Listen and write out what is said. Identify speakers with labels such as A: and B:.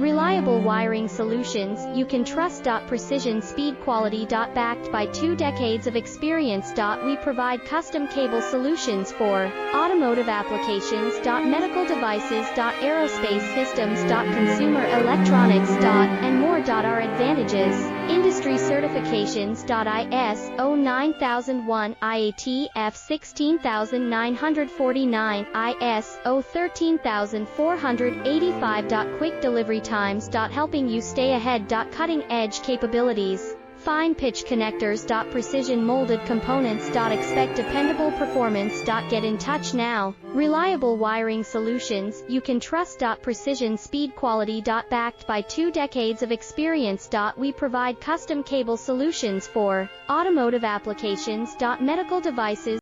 A: Reliable wiring solutions you can trust. Precision speed quality. Backed by 2 decades of experience. We provide custom cable solutions for automotive applications. Medical devices. Aerospace systems. Consumer electronics. And more. Our advantages: industry certifications. ISO 9001, IATF 16949, ISO 13485. Quick delivery times. Helping you stay ahead. Cutting edge capabilities. Fine pitch connectors. Precision molded components. Expect dependable performance. Get in touch now. Reliable wiring solutions you can trust. Precision speed quality. Backed by 2 decades of experience. We provide custom cable solutions for automotive applications. Medical devices.